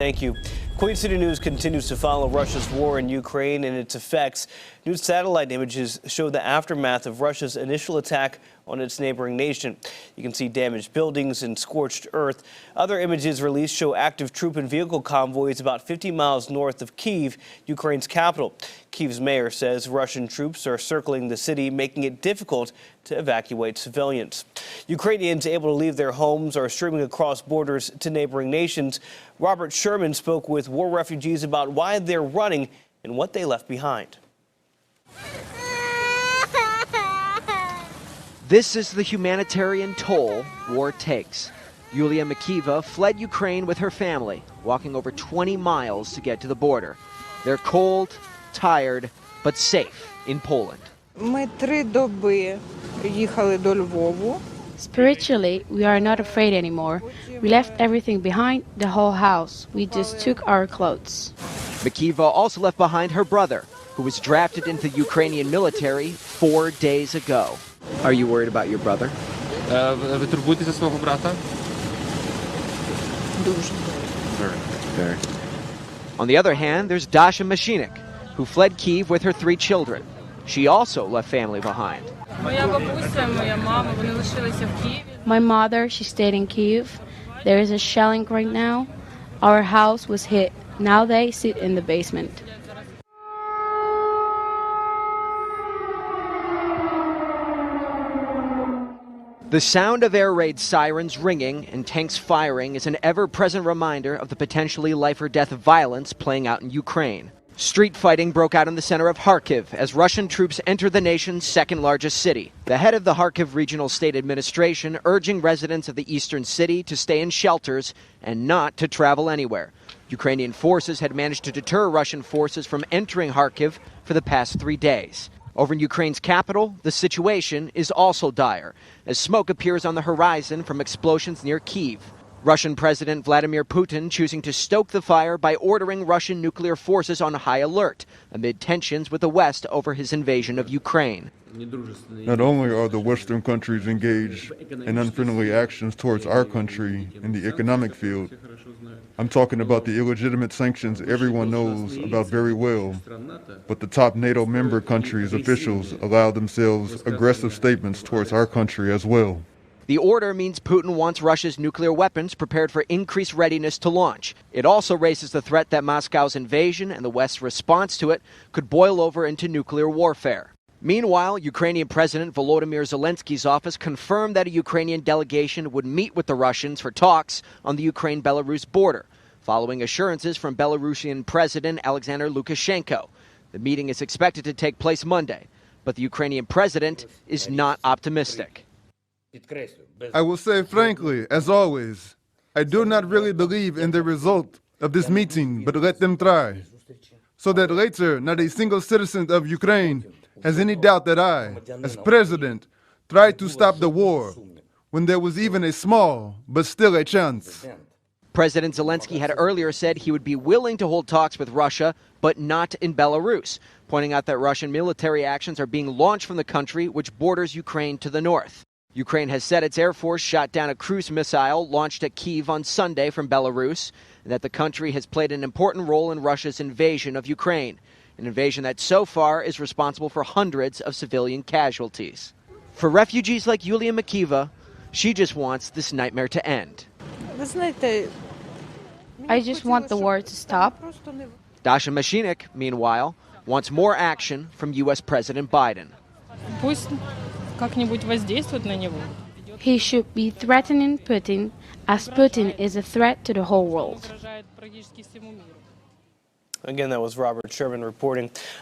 Thank you. Queen City News continues to follow Russia's war in Ukraine and its effects. New satellite images show the aftermath of Russia's initial attack on its neighboring nation. You can see damaged buildings and scorched earth. Other images released show active troop and vehicle convoys about 50 miles north of Kyiv, Ukraine's capital. Kyiv's mayor says Russian troops are circling the city, making it difficult to evacuate civilians. Ukrainians able to leave their homes are streaming across borders to neighboring nations. Robert Sherman spoke with war refugees about why they're running and what they left behind. This is the humanitarian toll war takes. Yulia Makieva fled Ukraine with her family, walking over 20 miles to get to the border. They're cold, tired, but safe in Poland. Spiritually, we are not afraid anymore. We left everything behind, the whole house. We just took our clothes. Makieva also left behind her brother, who was drafted into the Ukrainian military 4 days ago. Are you worried about your brother? Ви турбуєтеся за свого брата? Very. On the other hand, there's Dasha Mashinik, who fled Kyiv with her 3 children. She also left family behind. My mother, she stayed in Kyiv. There is a shelling right now. Our house was hit. Now they sit in the basement. The sound of air raid sirens ringing and tanks firing is an ever-present reminder of the potentially life-or-death violence playing out in Ukraine. Street fighting broke out in the center of Kharkiv as Russian troops entered the nation's second-largest city. The head of the Kharkiv Regional State Administration urging residents of the eastern city to stay in shelters and not to travel anywhere. Ukrainian forces had managed to deter Russian forces from entering Kharkiv for the past 3 days. Over in Ukraine's capital, the situation is also dire, as smoke appears on the horizon from explosions near Kyiv. Russian President Vladimir Putin choosing to stoke the fire by ordering Russian nuclear forces on high alert amid tensions with the West over his invasion of Ukraine. Not only are the Western countries engaged in unfriendly actions towards our country in the economic field, I'm talking about the illegitimate sanctions everyone knows about very well, but the top NATO member countries' officials allow themselves aggressive statements towards our country as well. The order means Putin wants Russia's nuclear weapons prepared for increased readiness to launch. It also raises the threat that Moscow's invasion and the West's response to it could boil over into nuclear warfare. Meanwhile, Ukrainian President Volodymyr Zelensky's office confirmed that a Ukrainian delegation would meet with the Russians for talks on the Ukraine-Belarus border, following assurances from Belarusian President Alexander Lukashenko. The meeting is expected to take place Monday, but the Ukrainian president is not optimistic. I will say frankly, as always, I do not really believe in the result of this meeting, but let them try, so that later not a single citizen of Ukraine has any doubt that I, as president, tried to stop the war when there was even a small, but still a chance. President Zelensky had earlier said he would be willing to hold talks with Russia, but not in Belarus, pointing out that Russian military actions are being launched from the country which borders Ukraine to the north. Ukraine has said its Air Force shot down a cruise missile launched at Kyiv on Sunday from Belarus, and that the country has played an important role in Russia's invasion of Ukraine, an invasion that so far is responsible for hundreds of civilian casualties. For refugees like Yulia Makieva, she just wants this nightmare to end. I just want the war to stop. Dasha Mashinik, meanwhile, wants more action from U.S. President Biden. He should be threatening Putin, as Putin is a threat to the whole world. Again, that was Robert Sherman reporting.